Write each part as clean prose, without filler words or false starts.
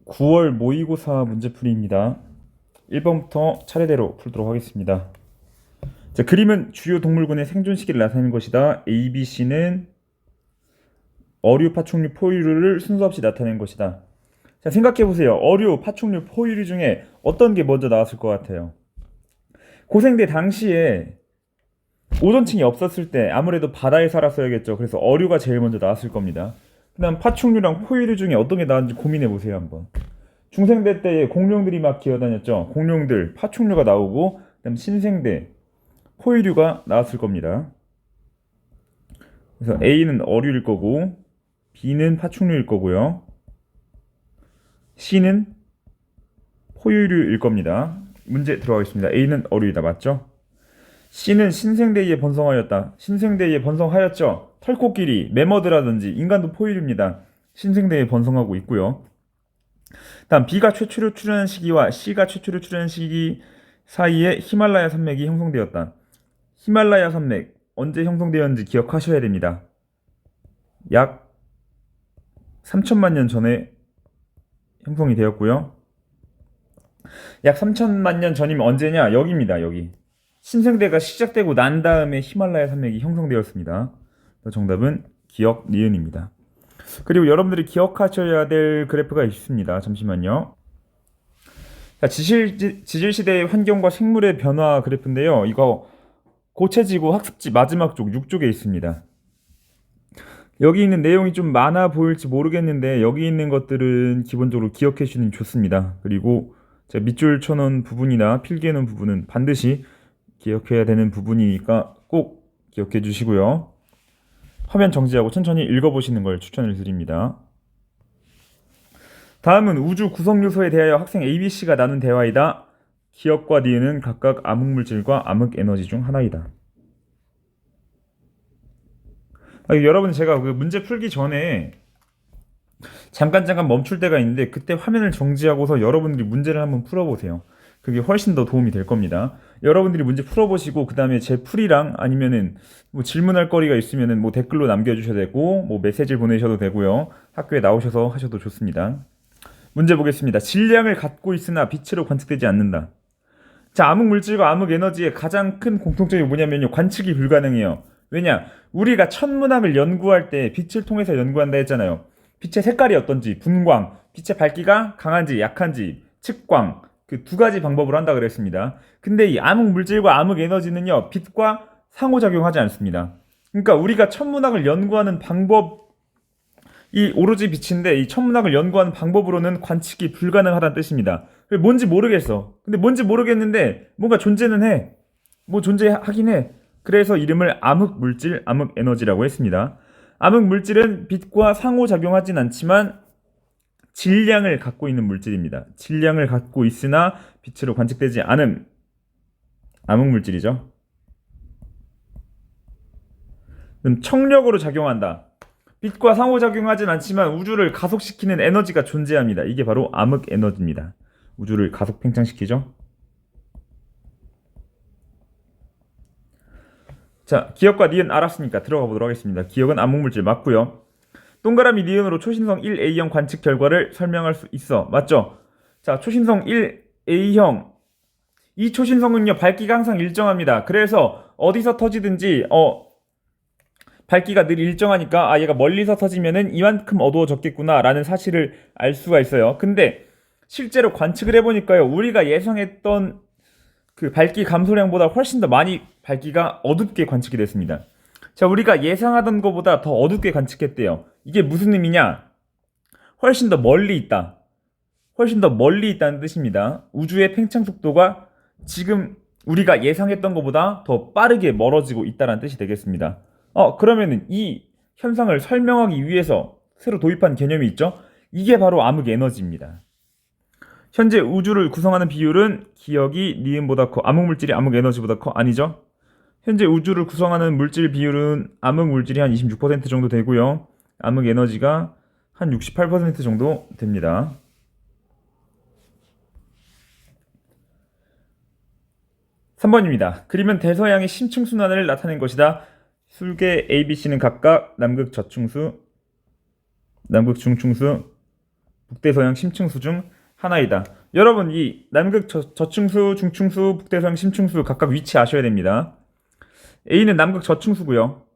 9월 모의고사 문제풀이입니다. 1번부터 차례대로 풀도록 하겠습니다. 자, 그림은 주요 동물군의 생존 시기를 나타내는 것이다. A, B, C는 어류, 파충류, 포유류를 순서 없이 나타낸 것이다. 자, 생각해보세요. 어류, 파충류, 포유류 중에 어떤 게 먼저 나왔을 것 같아요? 고생대 당시에 오존층이 없었을 때 아무래도 바다에 살았어야겠죠. 그래서 어류가 제일 먼저 나왔을 겁니다. 그 다음 파충류랑 포유류 중에 어떤 게 나왔는지 고민해보세요 한번. 중생대 때에 공룡들이 막 기어다녔죠. 공룡들, 파충류가 나오고, 그다음 신생대, 포유류가 나왔을 겁니다. 그래서 A는 어류일 거고, B는 파충류일 거고요. C는 포유류일 겁니다. 문제 들어가겠습니다. A는 어류이다. 맞죠? C는 신생대에 번성하였다. 신생대에 번성하였죠. 털코끼리, 매머드라든지 인간도 포유류입니다. 신생대에 번성하고 있고요. 다음 B가 최초로 출현한 시기와 C가 최초로 출현한 시기 사이에 히말라야 산맥이 형성되었다. 히말라야 산맥 언제 형성되었는지 기억하셔야 됩니다. 약 3천만 년 전에 형성이 되었고요. 약 3천만 년 전이면 언제냐? 여기입니다. 여기. 신생대가 시작되고 난 다음에 히말라야 산맥이 형성되었습니다. 정답은 기억 니은입니다. 그리고 여러분들이 기억하셔야 될 그래프가 있습니다. 잠시만요. 자, 지질시대의 환경과 생물의 변화 그래프인데요. 이거 고체지구 학습지 마지막 쪽 6쪽에 있습니다. 여기 있는 내용이 좀 많아 보일지 모르겠는데 여기 있는 것들은 기본적으로 기억해 주시면 좋습니다. 그리고 제가 밑줄 쳐놓은 부분이나 필기해 놓은 부분은 반드시 기억해야 되는 부분이니까 꼭 기억해 주시고요. 화면 정지하고 천천히 읽어보시는 걸 추천을 드립니다. 다음은 우주 구성 요소에 대하여 학생 ABC가 나눈 대화이다. 기억과 니은은 각각 암흑물질과 암흑에너지 중 하나이다. 여러분 제가 그 문제 풀기 전에 잠깐 멈출 때가 있는데 그때 화면을 정지하고서 여러분들이 문제를 한번 풀어보세요. 그게 훨씬 더 도움이 될 겁니다. 여러분들이 문제 풀어보시고 그 다음에 제 풀이랑 아니면은 뭐 질문할 거리가 있으면은 뭐 댓글로 남겨주셔도 되고 뭐 메시지를 보내셔도 되고요. 학교에 나오셔서 하셔도 좋습니다. 문제 보겠습니다. 질량을 갖고 있으나 빛으로 관측되지 않는다. 자, 암흑물질과 암흑에너지의 가장 큰 공통점이 뭐냐면요. 관측이 불가능해요. 왜냐? 우리가 천문학을 연구할 때 빛을 통해서 연구한다 했잖아요. 빛의 색깔이 어떤지, 분광, 빛의 밝기가 강한지 약한지, 측광, 그 두 가지 방법으로 한다 그랬습니다. 근데 이 암흑물질과 암흑에너지는요, 빛과 상호작용하지 않습니다. 그러니까 우리가 천문학을 연구하는 방법이 오로지 빛인데 이 천문학을 연구하는 방법으로는 관측이 불가능하다는 뜻입니다. 뭔지 모르겠어. 근데 뭔지 모르겠는데 뭔가 존재는 해. 뭐 존재하긴 해. 그래서 이름을 암흑물질, 암흑에너지라고 했습니다. 암흑물질은 빛과 상호작용하진 않지만 질량을 갖고 있는 물질입니다. 질량을 갖고 있으나 빛으로 관측되지 않은 암흑물질이죠. 그럼 청력으로 작용한다. 빛과 상호작용하진 않지만 우주를 가속시키는 에너지가 존재합니다. 이게 바로 암흑에너지입니다. 우주를 가속 팽창시키죠. 자, 기억과 니은 알았으니까 들어가 보도록 하겠습니다. 기억은 암흑물질 맞고요. 동그라미 니은으로 초신성 1A형 관측 결과를 설명할 수 있어. 맞죠? 자, 초신성 1A형. 이 초신성은요, 밝기가 항상 일정합니다. 그래서 어디서 터지든지 밝기가 늘 일정하니까 얘가 멀리서 터지면은 이만큼 어두워졌겠구나 라는 사실을 알 수가 있어요. 근데 실제로 관측을 해보니까요, 우리가 예상했던 그 밝기 감소량보다 훨씬 더 많이 밝기가 어둡게 관측이 됐습니다. 자, 우리가 예상하던 것보다 더 어둡게 관측했대요. 이게 무슨 의미냐? 훨씬 더 멀리 있다. 훨씬 더 멀리 있다는 뜻입니다. 우주의 팽창 속도가 지금 우리가 예상했던 것보다 더 빠르게 멀어지고 있다는 뜻이 되겠습니다. 그러면은 이 현상을 설명하기 위해서 새로 도입한 개념이 있죠? 이게 바로 암흑에너지입니다. 현재 우주를 구성하는 비율은 기억이 니은보다 커. 암흑물질이 암흑에너지보다 커? 아니죠? 현재 우주를 구성하는 물질 비율은 암흑물질이 한 26% 정도 되고요. 암흑에너지가 한 68% 정도 됩니다. (3번입니다) 그림은 대서양의 심층순환을 나타낸 것이다. 술계 ABC는 각각 남극 저충수, 남극 중충수, 북대서양 심층수 중 하나이다. 여러분 이 남극 저층수, 중층수, 북대서양 심층수 각각 위치 아셔야 됩니다. A는 남극 저층수고요.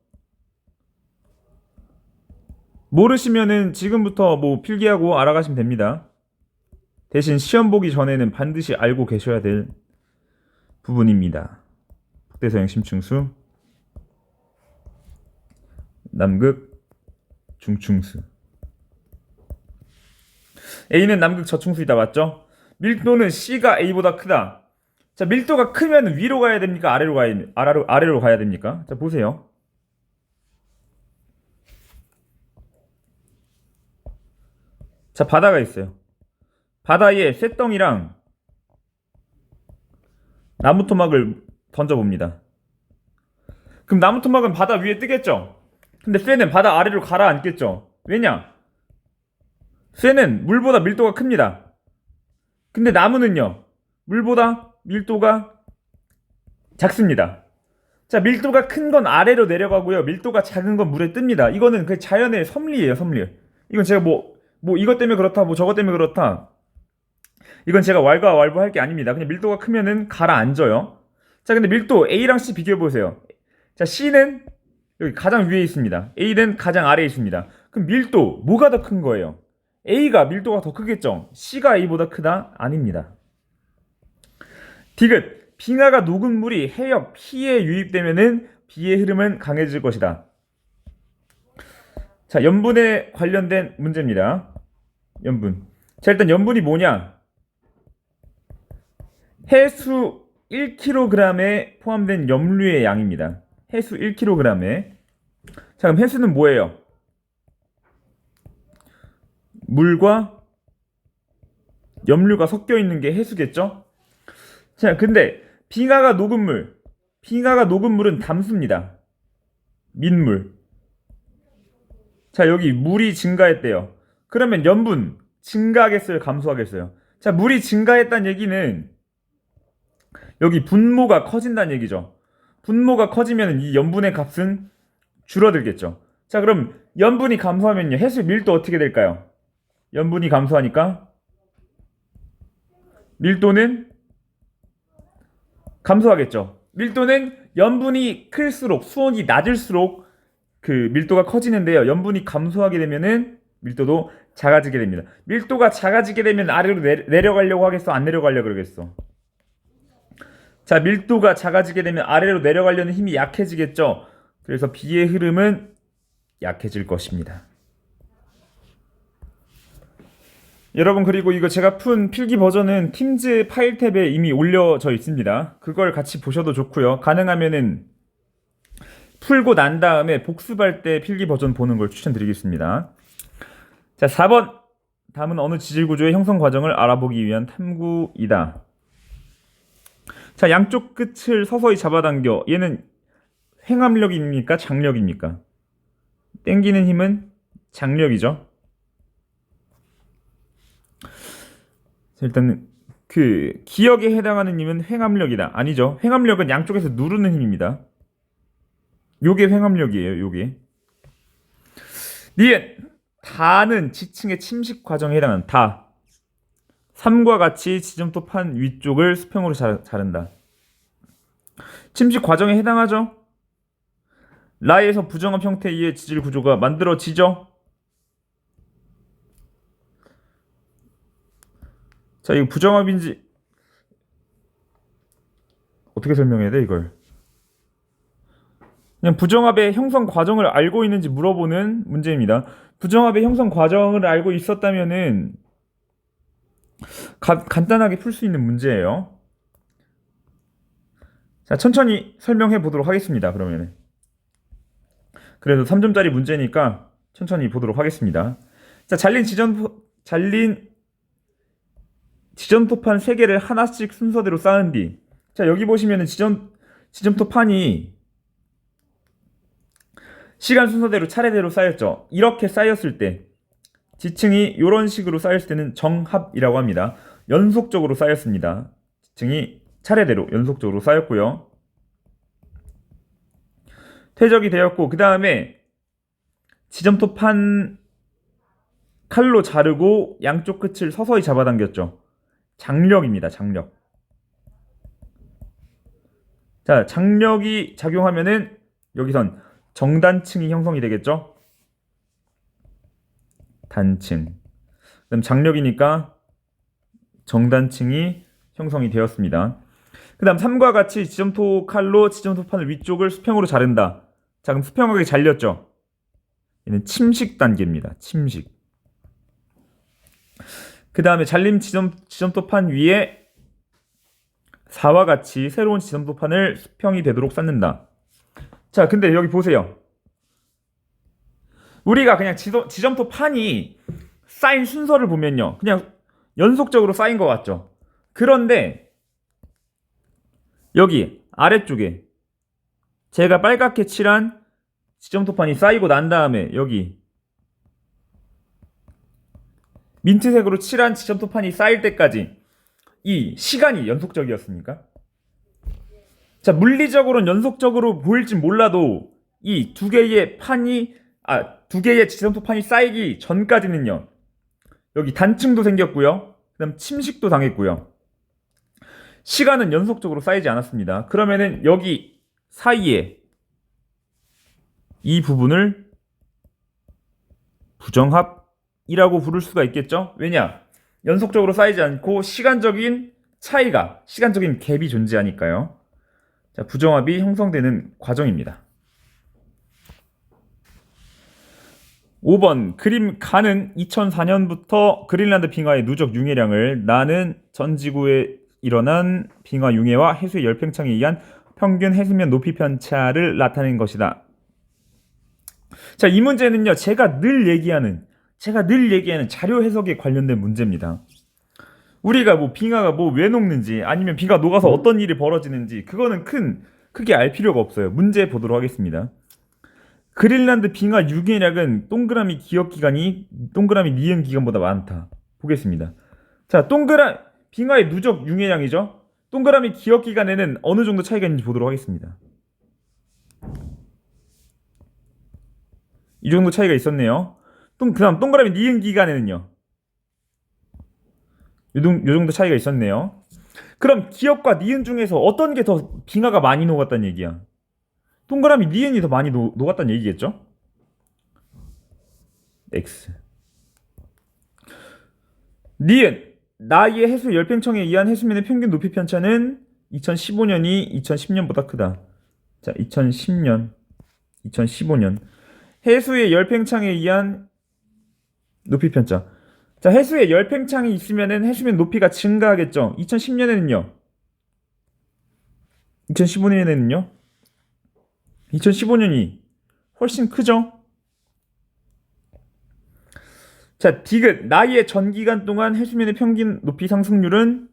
모르시면은 지금부터 뭐 필기하고 알아가시면 됩니다. 대신 시험 보기 전에는 반드시 알고 계셔야 될 부분입니다. 북대서양 심층수, 남극 중층수. A는 남극 저층수이다. 맞죠? 밀도는 C가 A보다 크다. 자, 밀도가 크면 위로 가야 됩니까? 아래로 가야 됩니까? 자, 보세요. 자, 바다가 있어요. 바다에 쇳덩이랑 나무 토막을 던져봅니다. 그럼 나무 토막은 바다 위에 뜨겠죠? 근데 쇠는 바다 아래로 가라앉겠죠? 왜냐? 쇠는 물보다 밀도가 큽니다. 근데 나무는요, 물보다 밀도가 작습니다. 자, 밀도가 큰 건 아래로 내려가고요, 밀도가 작은 건 물에 뜹니다. 이거는 그 자연의 섭리예요, 섭리. 이건 제가 이것 때문에 그렇다, 뭐 저것 때문에 그렇다. 이건 제가 왈가왈부할 게 아닙니다. 그냥 밀도가 크면은 가라앉아요. 자, 근데 밀도 A랑 C 비교해보세요. 자, C는 여기 가장 위에 있습니다. A는 가장 아래에 있습니다. 그럼 밀도, 뭐가 더 큰 거예요? A가 밀도가 더 크겠죠? C가 A보다 크다? 아닙니다. 디귿, 빙하가 녹은 물이 해역 P에 유입되면은 B의 흐름은 강해질 것이다. 자, 염분에 관련된 문제입니다. 염분. 자, 일단 염분이 뭐냐? 해수 1kg에 포함된 염류의 양입니다. 해수 1kg에. 자, 그럼 해수는 뭐예요? 물과 염류가 섞여 있는 게 해수겠죠? 자, 근데 빙하가 녹은 물은 담수입니다. 민물. 자, 여기 물이 증가했대요. 그러면 염분 증가하겠어요, 감소하겠어요? 자, 물이 증가했다는 얘기는 여기 분모가 커진다는 얘기죠. 분모가 커지면 이 염분의 값은 줄어들겠죠. 자, 그럼 염분이 감소하면요, 해수 밀도 어떻게 될까요? 염분이 감소하니까 밀도는 감소하겠죠. 밀도는 염분이 클수록, 수온이 낮을수록 그 밀도가 커지는데요. 염분이 감소하게 되면은 밀도도 작아지게 됩니다. 밀도가 작아지게 되면 아래로 내려가려고 하겠어? 안 내려가려고 그러겠어? 자, 밀도가 작아지게 되면 아래로 내려가려는 힘이 약해지겠죠. 그래서 B의 흐름은 약해질 것입니다. 여러분, 그리고 이거 제가 푼 필기 버전은 팀즈 파일 탭에 이미 올려져 있습니다. 그걸 같이 보셔도 좋고요. 가능하면은 풀고 난 다음에 복습할 때 필기 버전 보는 걸 추천드리겠습니다. 자, 4번. 다음은 어느 지질구조의 형성 과정을 알아보기 위한 탐구이다. 자, 양쪽 끝을 서서히 잡아당겨. 얘는 횡압력입니까? 장력입니까? 당기는 힘은 장력이죠. 일단 그 기역에 해당하는 힘은 횡압력이다. 아니죠. 횡압력은 양쪽에서 누르는 힘입니다. 요게 횡압력이에요. 요게. 니은 다는 지층의 침식 과정에 해당하는 다. 3과 같이 지점토 판 위쪽을 수평으로 자른다. 침식 과정에 해당하죠. 라에서 부정합 형태의 지질 구조가 만들어지죠. 자, 이거 부정합인지 어떻게 설명해야 돼, 이걸? 그냥 부정합의 형성 과정을 알고 있는지 물어보는 문제입니다. 부정합의 형성 과정을 알고 있었다면은 간단하게 풀 수 있는 문제예요. 자, 천천히 설명해 보도록 하겠습니다. 그러면은 그래도 3점짜리 문제니까 천천히 보도록 하겠습니다. 자, 잘린 지점토판 3개를 하나씩 순서대로 쌓은 뒤, 자, 여기 보시면은 지점토판이 시간 순서대로 차례대로 쌓였죠. 이렇게 쌓였을 때 지층이 이런 식으로 쌓였을 때는 정합이라고 합니다. 연속적으로 쌓였습니다. 지층이 차례대로 연속적으로 쌓였고요. 퇴적이 되었고, 그 다음에 지점토판 칼로 자르고 양쪽 끝을 서서히 잡아당겼죠. 장력입니다. 장력. 자, 장력이 작용하면은 여기선 정단층이 형성이 되겠죠. 단층. 그다음 장력이니까 정단층이 형성이 되었습니다. 그 다음 3과 같이 지점토 칼로 지점토판을 위쪽을 수평으로 자른다. 자, 그럼 수평하게 잘렸죠. 얘는 침식 단계입니다. 침식. 그 다음에 잘림 지점토판 위에 4와 같이 새로운 지점토판을 수평이 되도록 쌓는다. 자, 근데 여기 보세요. 우리가 그냥 지점토판이 쌓인 순서를 보면요, 그냥 연속적으로 쌓인 것 같죠. 그런데 여기 아래쪽에 제가 빨갛게 칠한 지점토판이 쌓이고 난 다음에 여기 민트색으로 칠한 지점토판이 쌓일 때까지 이 시간이 연속적이었습니까? 자, 물리적으로는 연속적으로 보일진 몰라도 이 두 개의 두 개의 지점토판이 쌓이기 전까지는요, 여기 단층도 생겼고요, 그 다음 침식도 당했고요, 시간은 연속적으로 쌓이지 않았습니다. 그러면은 여기 사이에 이 부분을 부정합이라고 부를 수가 있겠죠? 왜냐? 연속적으로 쌓이지 않고 시간적인 갭이 존재하니까요. 자, 부정합이 형성되는 과정입니다. 5번 그림 가는 2004년부터 그린란드 빙하의 누적 융해량을 나는 전 지구에 일어난 빙하 융해와 해수의 열팽창에 의한 평균 해수면 높이 편차를 나타낸 것이다. 자, 이 문제는요, 제가 늘 얘기하는 자료 해석에 관련된 문제입니다. 우리가 뭐 빙하가 뭐 왜 녹는지, 아니면 빙하 녹아서 어떤 일이 벌어지는지, 그거는 크게 알 필요가 없어요. 문제 보도록 하겠습니다. 그린란드 빙하 융해량은 동그라미 니은 기간보다 많다. 보겠습니다. 자, 빙하의 누적 융해량이죠. 동그라미 기억 기간에는 어느 정도 차이가 있는지 보도록 하겠습니다. 이 정도 차이가 있었네요. 그 다음 동그라미 니은 기간에는요, 요 정도 차이가 있었네요. 그럼 기억과 니은 중에서 어떤 게 더 빙하가 많이 녹았다는 얘기야? 동그라미 니은이 더 많이 녹았다는 얘기겠죠? X. 니은 나의 해수 열팽청에 의한 해수면의 평균 높이 편차는 2015년이 2010년보다 크다. 자, 2010년, 2015년 해수의 열팽창에 의한 높이 편차. 자, 해수에 열팽창이 있으면은 해수면 높이가 증가하겠죠. 2010년에는요. 2015년에는요. 2015년이 훨씬 크죠. 자, 디귿 나의 전 기간 동안 해수면의 평균 높이 상승률은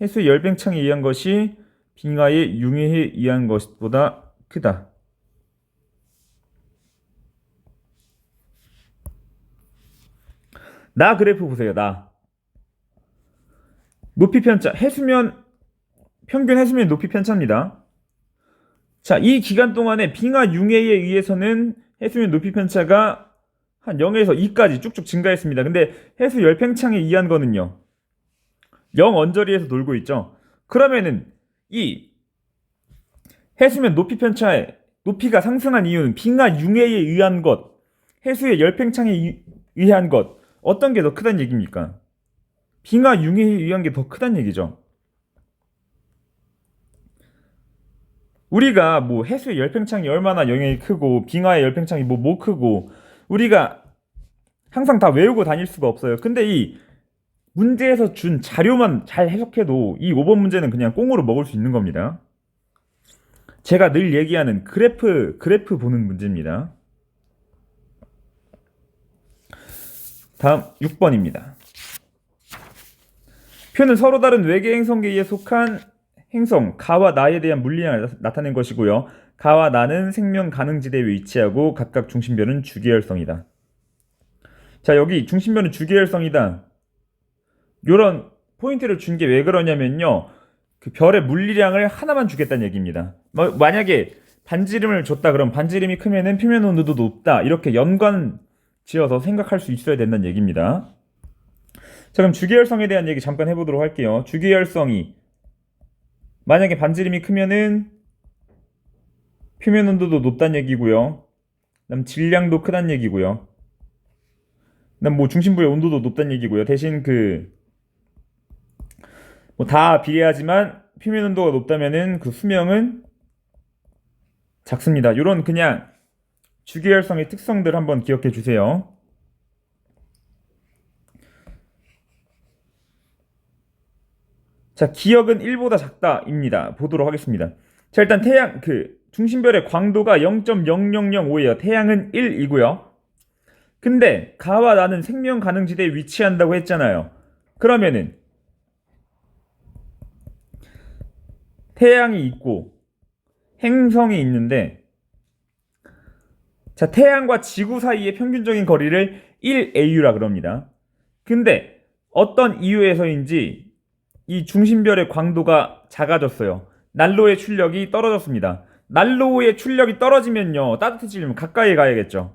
해수의 열팽창에 의한 것이 빙하의 융해에 의한 것보다 크다. 나 그래프 보세요. 나 높이 편차, 평균 해수면 높이 편차입니다. 자, 이 기간 동안에 빙하 융해에 의해서는 해수면 높이 편차가 한 0에서 2까지 쭉쭉 증가했습니다. 근데 해수 열팽창에 의한 거는요, 0 언저리에서 놀고 있죠. 그러면은 이 해수면 높이 편차의 높이가 상승한 이유는 빙하 융해에 의한 것, 해수의 열팽창에 의한 것, 어떤 게 더 크다는 얘기입니까? 빙하 융해에 의한 게 더 크다는 얘기죠. 우리가 뭐 해수의 열팽창이 얼마나 영향이 크고 빙하의 열팽창이 뭐 크고 우리가 항상 다 외우고 다닐 수가 없어요. 근데 이 문제에서 준 자료만 잘 해석해도 이 5번 문제는 그냥 꽁으로 먹을 수 있는 겁니다. 제가 늘 얘기하는 그래프 보는 문제입니다. 다음 6번입니다. 표는 서로 다른 외계 행성계에 속한 행성 가와 나에 대한 물리량을 나타낸 것이고요. 가와 나는 생명 가능지대에 위치하고 각각 중심별은 주계열성이다. 자, 여기 중심별은 주계열성이다. 요런 포인트를 준 게 왜 그러냐면요, 그 별의 물리량을 하나만 주겠다는 얘기입니다. 만약에 반지름을 줬다 그러면 반지름이 크면은 표면 온도도 높다, 이렇게 연관 지어서 생각할 수 있어야 된다는 얘기입니다. 자, 그럼 주기혈성에 대한 얘기 잠깐 해보도록 할게요. 주기혈성이 만약에 반지름이 크면은 표면 온도도 높다는 얘기고요. 그다음 질량도 크다는 얘기고요. 그다음 뭐 중심부의 온도도 높다는 얘기고요. 대신 뭐 다 비례하지만 표면 온도가 높다면은 그 수명은 작습니다. 요런 그냥 주기혈성의 특성들 한번 기억해 주세요. 자, 기억은 1보다 작다입니다. 보도록 하겠습니다. 자, 일단 태양 중심별의 광도가 0.0005예요. 태양은 1이고요. 근데 가와 나는 생명 가능지대에 위치한다고 했잖아요. 그러면은 태양이 있고 행성이 있는데, 자, 태양과 지구 사이의 평균적인 거리를 1AU라 그럽니다. 근데 어떤 이유에서인지 이 중심별의 광도가 작아졌어요. 난로의 출력이 떨어졌습니다. 난로의 출력이 떨어지면요, 따뜻해지려면 가까이 가야겠죠.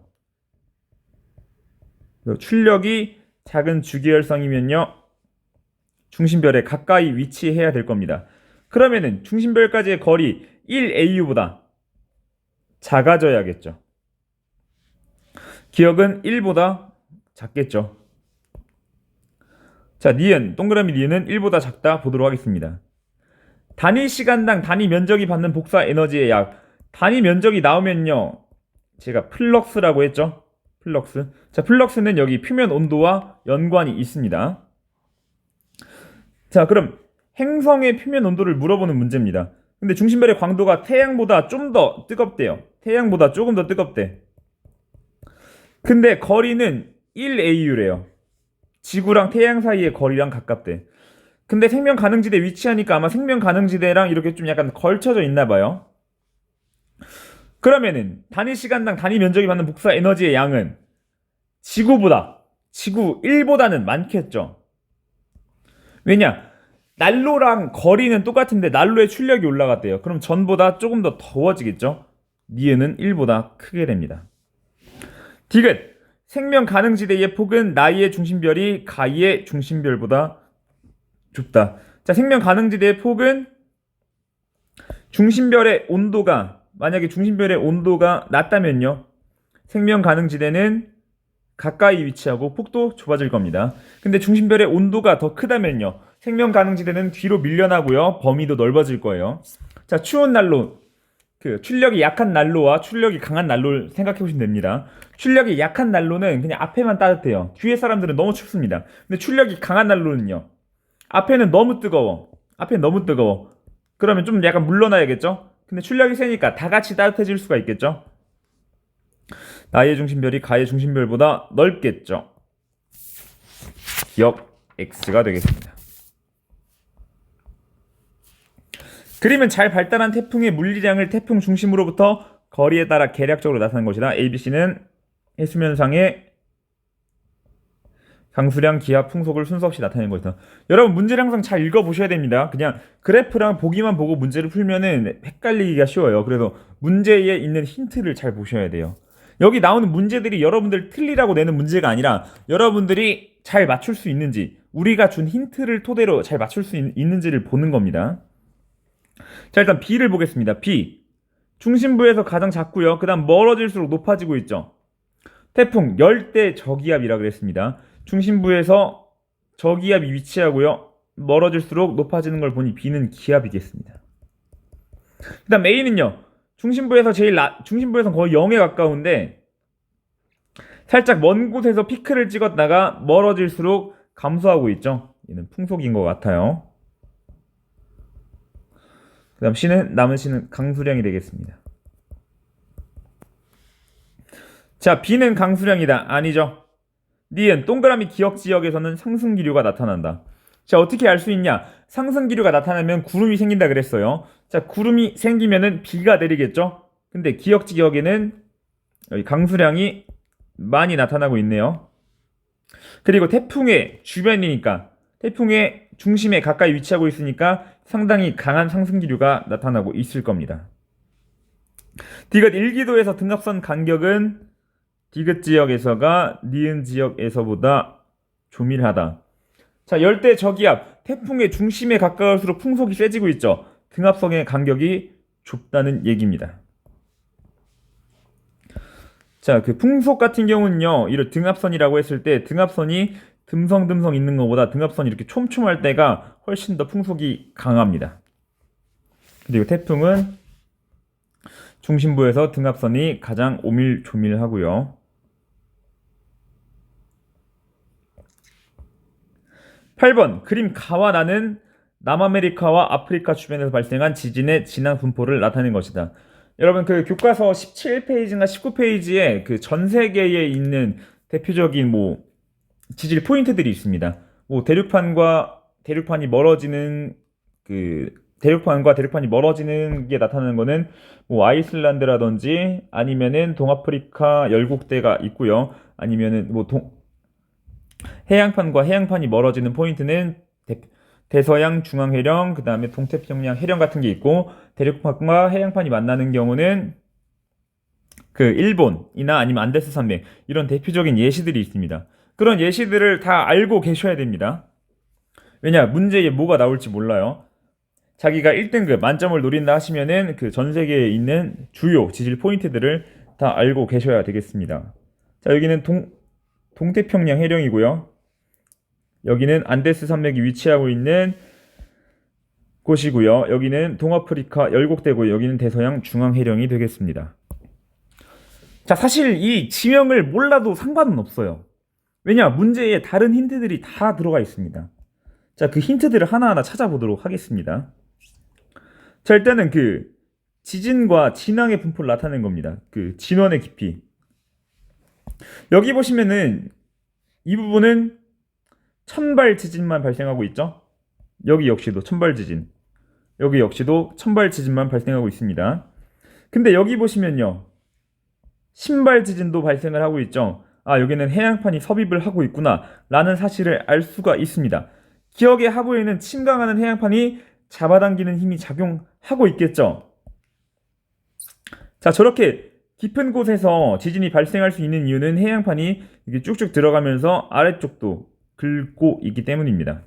출력이 작은 주기혈성이면요, 중심별에 가까이 위치해야 될 겁니다. 그러면은 중심별까지의 거리 1AU보다 작아져야겠죠. 기억은 1보다 작겠죠. 자, 니은, 동그라미 니은은 1보다 작다 보도록 하겠습니다. 단위 시간당 단위 면적이 받는 복사 에너지의 약. 단위 면적이 나오면요, 제가 플럭스라고 했죠. 플럭스. 자, 플럭스는 여기 표면 온도와 연관이 있습니다. 자, 그럼 행성의 표면 온도를 물어보는 문제입니다. 근데 중심별의 광도가 태양보다 좀 더 뜨겁대요. 태양보다 조금 더 뜨겁대. 근데 거리는 1AU래요. 지구랑 태양 사이의 거리랑 가깝대. 근데 생명 가능지대에 위치하니까 아마 생명 가능지대랑 이렇게 좀 약간 걸쳐져 있나 봐요. 그러면은 단위 시간당 단위 면적이 받는 복사 에너지의 양은 지구 1보다는 많겠죠. 왜냐? 난로랑 거리는 똑같은데 난로의 출력이 올라갔대요. 그럼 전보다 조금 더 더워지겠죠? 니은은 1보다 크게 됩니다. 디귿. 생명 가능지대의 폭은 나이의 중심별이 가이의 중심별보다 좁다. 자, 생명 가능지대의 폭은 중심별의 온도가, 만약에 중심별의 온도가 낮다면요, 생명 가능지대는 가까이 위치하고 폭도 좁아질 겁니다. 근데 중심별의 온도가 더 크다면요, 생명 가능지대는 뒤로 밀려나고요, 범위도 넓어질 거예요. 자, 추운 난로, 출력이 약한 난로와 출력이 강한 난로를 생각해 보시면 됩니다. 출력이 약한 난로는 그냥 앞에만 따뜻해요. 뒤에 사람들은 너무 춥습니다. 근데 출력이 강한 난로는요, 앞에는 너무 뜨거워. 그러면 좀 약간 물러나야겠죠? 근데 출력이 세니까 다 같이 따뜻해질 수가 있겠죠? 나의 중심별이 가의 중심별보다 넓겠죠? 기억 X가 되겠습니다. 그림은 잘 발달한 태풍의 물리량을 태풍 중심으로부터 거리에 따라 계략적으로 나타낸 것이다. ABC는 해수면상의 강수량, 기압, 풍속을 순서 없이 나타낸 것이다. 여러분, 문제를 항상 잘 읽어보셔야 됩니다. 그냥 그래프랑 보기만 보고 문제를 풀면은 헷갈리기가 쉬워요. 그래서 문제에 있는 힌트를 잘 보셔야 돼요. 여기 나오는 문제들이 여러분들 틀리라고 내는 문제가 아니라 여러분들이 잘 맞출 수 있는지, 우리가 준 힌트를 토대로 잘 맞출 수 있는지를 보는 겁니다. 자, 일단 B를 보겠습니다. B. 중심부에서 가장 작고요. 그 다음 멀어질수록 높아지고 있죠. 태풍, 열대 저기압이라 그랬습니다. 중심부에서 저기압이 위치하고요, 멀어질수록 높아지는 걸 보니 B는 기압이겠습니다. 그 다음 A는요, 중심부에서 거의 0에 가까운데 살짝 먼 곳에서 피크를 찍었다가 멀어질수록 감소하고 있죠. 얘는 풍속인 것 같아요. 그 다음 남은 C는 강수량이 되겠습니다. 자, B는 강수량이다. 아니죠. 니은, 동그라미 기억 지역에서는 상승기류가 나타난다. 자, 어떻게 알 수 있냐? 상승기류가 나타나면 구름이 생긴다 그랬어요. 자, 구름이 생기면은 비가 내리겠죠? 근데 기억 지역에는 여기 강수량이 많이 나타나고 있네요. 그리고 태풍의 주변이니까, 태풍의 중심에 가까이 위치하고 있으니까 상당히 강한 상승기류가 나타나고 있을 겁니다. 디귿, 1기도에서 등압선 간격은 디귿 지역에서가 니은 지역에서보다 조밀하다. 자, 열대 저기압, 태풍의 중심에 가까울수록 풍속이 세지고 있죠. 등압선의 간격이 좁다는 얘기입니다. 자, 그 풍속 같은 경우는요, 이런 등압선이라고 했을 때 등압선이 듬성듬성 있는 것보다 등압선이 이렇게 촘촘할 때가 훨씬 더 풍속이 강합니다. 그리고 태풍은 중심부에서 등압선이 가장 오밀조밀하고요. 8번 그림 가와 나는 남아메리카와 아프리카 주변에서 발생한 지진의 진앙 분포를 나타낸 것이다. 여러분 그 교과서 17페이지나 19페이지에 그 전 세계에 있는 대표적인 뭐 지질 포인트들이 있습니다. 뭐 대륙판이 멀어지는 게 나타나는 거는 뭐 아이슬란드라든지 아니면은 동아프리카 열국대가 있고요. 아니면은 뭐 해양판과 해양판이 멀어지는 포인트는 대서양 중앙해령, 그 다음에 동태평양 해령 같은 게 있고, 대륙판과 해양판이 만나는 경우는 그 일본이나 아니면 안데스 산맥, 이런 대표적인 예시들이 있습니다. 그런 예시들을 다 알고 계셔야 됩니다. 왜냐, 문제에 뭐가 나올지 몰라요. 자기가 1등급 만점을 노린다 하시면은 그 전 세계에 있는 주요 지질 포인트들을 다 알고 계셔야 되겠습니다. 자, 여기는 동태평양 해령이고요. 여기는 안데스 산맥이 위치하고 있는 곳이고요. 여기는 동아프리카 열곡대고요. 여기는 대서양 중앙해령이 되겠습니다. 자, 사실 이 지명을 몰라도 상관은 없어요. 왜냐, 문제에 다른 힌트들이 다 들어가 있습니다. 자, 그 힌트들을 하나하나 찾아보도록 하겠습니다. 자, 일단은 그 지진과 진앙의 분포를 나타낸 겁니다. 그 진원의 깊이. 여기 보시면은 이 부분은 천발 지진만 발생하고 있죠. 여기 역시도 천발 지진. 여기 역시도 천발 지진만 발생하고 있습니다. 근데 여기 보시면요, 신발 지진도 발생을 하고 있죠. 아, 여기는 해양판이 섭입을 하고 있구나 라는 사실을 알 수가 있습니다. 기억의 하부에는 침강하는 해양판이 잡아당기는 힘이 작용하고 있겠죠. 자, 저렇게 깊은 곳에서 지진이 발생할 수 있는 이유는 해양판이 이렇게 쭉쭉 들어가면서 아래쪽도 긁고 있기 때문입니다.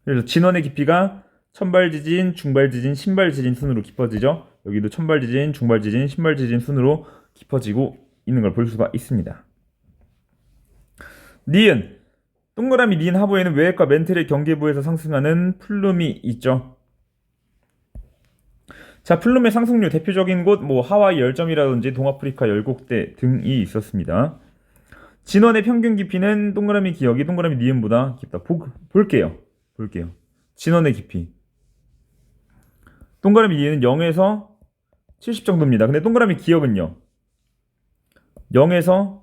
그래서 진원의 깊이가 천발지진, 중발지진, 신발지진 순으로 깊어지죠. 여기도 천발지진, 중발지진, 신발지진 순으로 깊어지고 있는 걸 볼 수가 있습니다. 니은, 동그라미 니은 하부에는 외핵과 멘틀의 경계부에서 상승하는 플룸이 있죠. 자, 플룸의 상승률 대표적인 곳 뭐 하와이 열점이라든지 동아프리카 열곡대 등이 있었습니다. 진원의 평균 깊이는 동그라미 기억이 동그라미 니은보다 깊다. 볼게요. 진원의 깊이. 동그라미 니은은 0에서 70 정도입니다. 근데 동그라미 기억은요, 0에서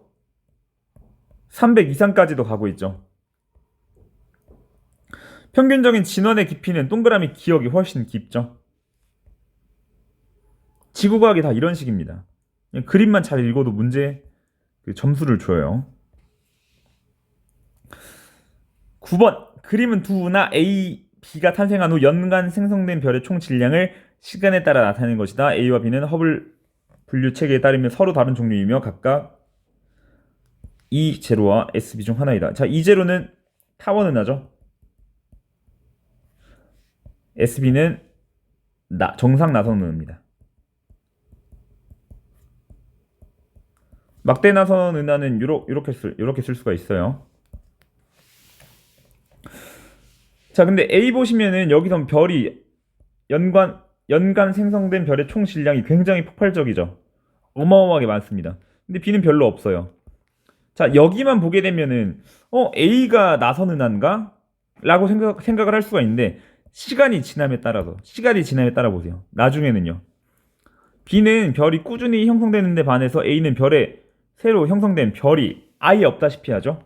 300 이상까지도 가고 있죠. 평균적인 진원의 깊이는 동그라미 기억이 훨씬 깊죠. 지구과학이 다 이런 식입니다. 그냥 그림만 잘 읽어도 문제 점수를 줘요. 9번 그림은 두 운하 A, B가 탄생한 후 연간 생성된 별의 총 질량을 시간에 따라 나타내는 것이다. A와 B는 허블 분류 체계에 따르면 서로 다른 종류이며 각각 E0와 SB 중 하나이다. 자, E0는 타원 은하죠. SB는 정상 나선 은하입니다. 막대 나선 은하는 이렇게 쓸 수가 있어요. 자, 근데 A 보시면은 여기선 별이 연간 생성된 별의 총 질량이 굉장히 폭발적이죠. 어마어마하게 많습니다. 근데 B는 별로 없어요. 자, 여기만 보게 되면은 A가 나선 은하인가? 라고 생각을 할 수가 있는데 시간이 지남에 따라 보세요. 나중에는요, B는 별이 꾸준히 형성되는데 반해서 A는 별에 새로 형성된 별이 아예 없다시피 하죠.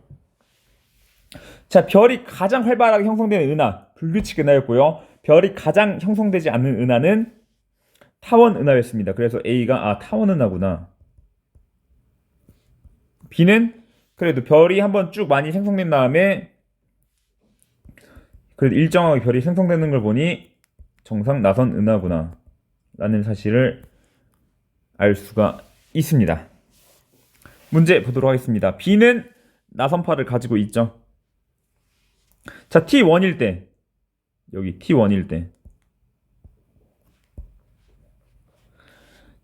자, 별이 가장 활발하게 형성되는 은하 불규칙 은하였고요. 별이 가장 형성되지 않는 은하는 타원 은하였습니다. 그래서 A가 타원 은하구나. B는 그래도 별이 한번 쭉 많이 생성된 다음에 그래도 일정하게 별이 생성되는 걸 보니 정상 나선 은하구나 라는 사실을 알 수가 있습니다. 문제 보도록 하겠습니다. B는 나선파를 가지고 있죠. 자, T1일 때, 여기 T1일 때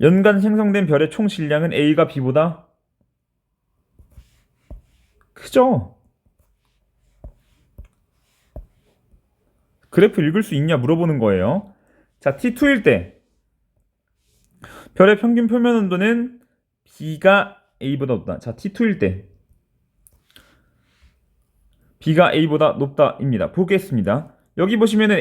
연간 생성된 별의 총 질량은 A가 B보다 크죠? 그래프 읽을 수 있냐 물어보는 거예요. 자, T2일 때 별의 평균 표면 온도는 B가 A보다 높다. 자, T2일 때 B가 A보다 높다입니다. 보겠습니다. 여기 보시면은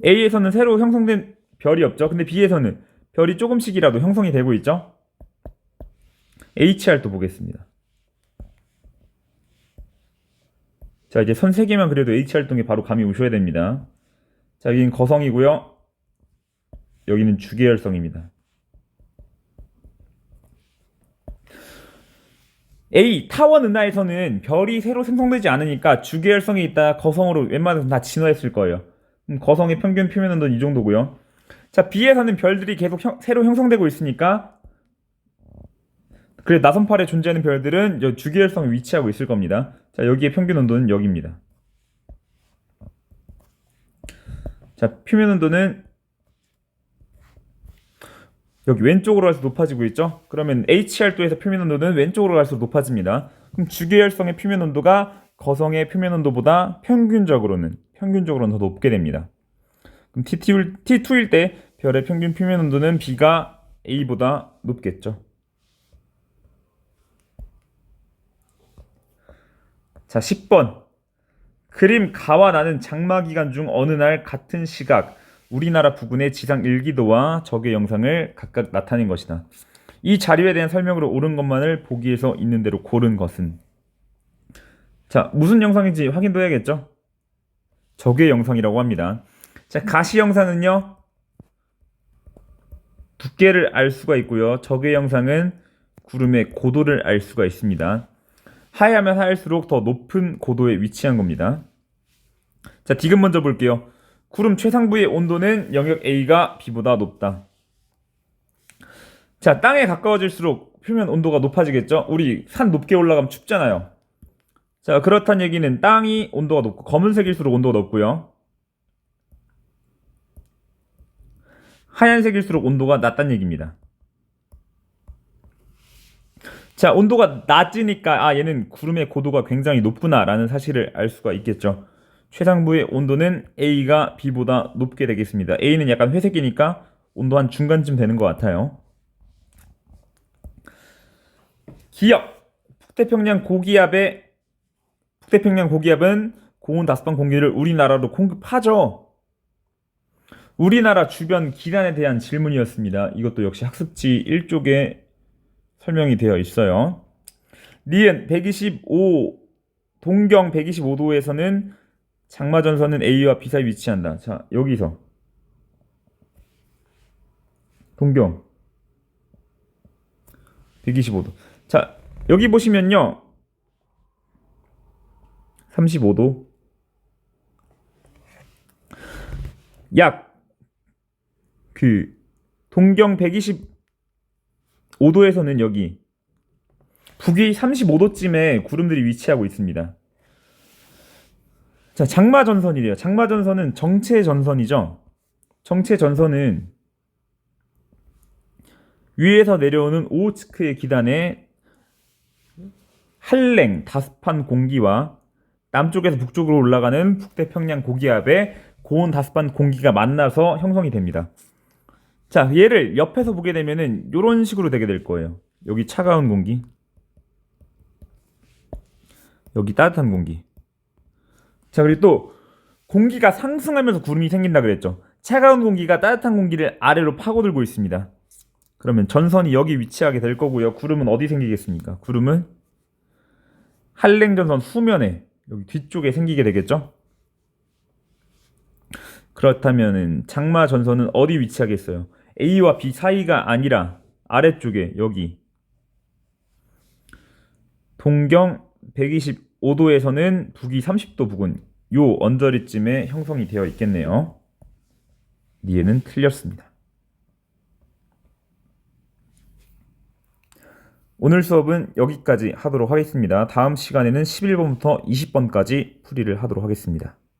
A에서는 새로 형성된 별이 없죠. 근데 B에서는 별이 조금씩이라도 형성이 되고 있죠. HR도 보겠습니다. 자, 이제 선 3개만 그래도 HR동에 바로 감이 오셔야 됩니다. 자, 여기는 거성이고요. 여기는 주계열성입니다. A, 타원 은하에서는 별이 새로 생성되지 않으니까 주계열성이 있다 거성으로 웬만해서 다 진화했을 거예요. 거성의 평균 표면 온도는 이 정도고요. 자, B에서는 별들이 계속 새로 형성되고 있으니까 그래 나선팔에 존재하는 별들은 주계열성에 위치하고 있을 겁니다. 자, 여기에 평균 온도는 여기입니다. 자, 표면 온도는 여기 왼쪽으로 갈수록 높아지고 있죠. 그러면 HR도에서 표면 온도는 왼쪽으로 갈수록 높아집니다. 그럼 주계열성의 표면 온도가 거성의 표면 온도보다 평균적으로는 더 높게 됩니다. 그럼 T2일 때 별의 평균 표면 온도는 B가 A보다 높겠죠. 자, 10번. 그림 가와 나는 장마 기간 중 어느 날 같은 시각 우리나라 부근의 지상 1기도와 적의 영상을 각각 나타낸 것이다. 이 자료에 대한 설명으로 옳은 것만을 보기에서 있는 대로 고른 것은? 자, 무슨 영상인지 확인도 해야겠죠? 적의 영상이라고 합니다. 자, 가시 영상은요 두께를 알 수가 있고요. 적의 영상은 구름의 고도를 알 수가 있습니다. 하얘하면 하얄수록 더 높은 고도에 위치한 겁니다. 자, 디귿 먼저 볼게요. 구름 최상부의 온도는 영역 A가 B보다 높다. 자, 땅에 가까워질수록 표면 온도가 높아지겠죠? 우리 산 높게 올라가면 춥잖아요. 자, 그렇다는 얘기는 땅이 온도가 높고 검은색일수록 온도가 높고요. 하얀색일수록 온도가 낮다는 얘기입니다. 자, 온도가 낮으니까 얘는 구름의 고도가 굉장히 높구나 라는 사실을 알 수가 있겠죠. 최상부의 온도는 A가 B보다 높게 되겠습니다. A는 약간 회색이니까 온도 한 중간쯤 되는 것 같아요. 기역. 북태평양 고기압은 고온 다습한 공기를 우리나라로 공급하죠. 우리나라 주변 기란에 대한 질문이었습니다. 이것도 역시 학습지 1쪽에 설명이 되어 있어요. 니은 125, 동경 125도에서는 장마전선은 A와 B 사이 위치한다. 자, 여기서 동경 125도. 자, 여기 보시면요 35도 약 동경 125도에서는 여기 북위 35도쯤에 구름들이 위치하고 있습니다. 자, 장마전선이래요. 장마전선은 정체전선이죠. 정체전선은 위에서 내려오는 오호츠크의 기단에 한랭, 다습한 공기와 남쪽에서 북쪽으로 올라가는 북태평양 고기압에 고온 다습한 공기가 만나서 형성이 됩니다. 자, 얘를 옆에서 보게 되면은 이런 식으로 되게 될 거예요. 여기 차가운 공기, 여기 따뜻한 공기. 자, 그리고 또 공기가 상승하면서 구름이 생긴다 그랬죠. 차가운 공기가 따뜻한 공기를 아래로 파고들고 있습니다. 그러면 전선이 여기 위치하게 될 거고요. 구름은 어디 생기겠습니까? 구름은 한랭전선 후면에 여기 뒤쪽에 생기게 되겠죠. 그렇다면 장마전선은 어디 위치하겠어요? A와 B 사이가 아니라 아래쪽에 여기 동경 125도에서는 북위 30도 부근 요 언저리쯤에 형성이 되어 있겠네요. 니에는 틀렸습니다. 오늘 수업은 여기까지 하도록 하겠습니다. 다음 시간에는 11번부터 20번까지 풀이를 하도록 하겠습니다.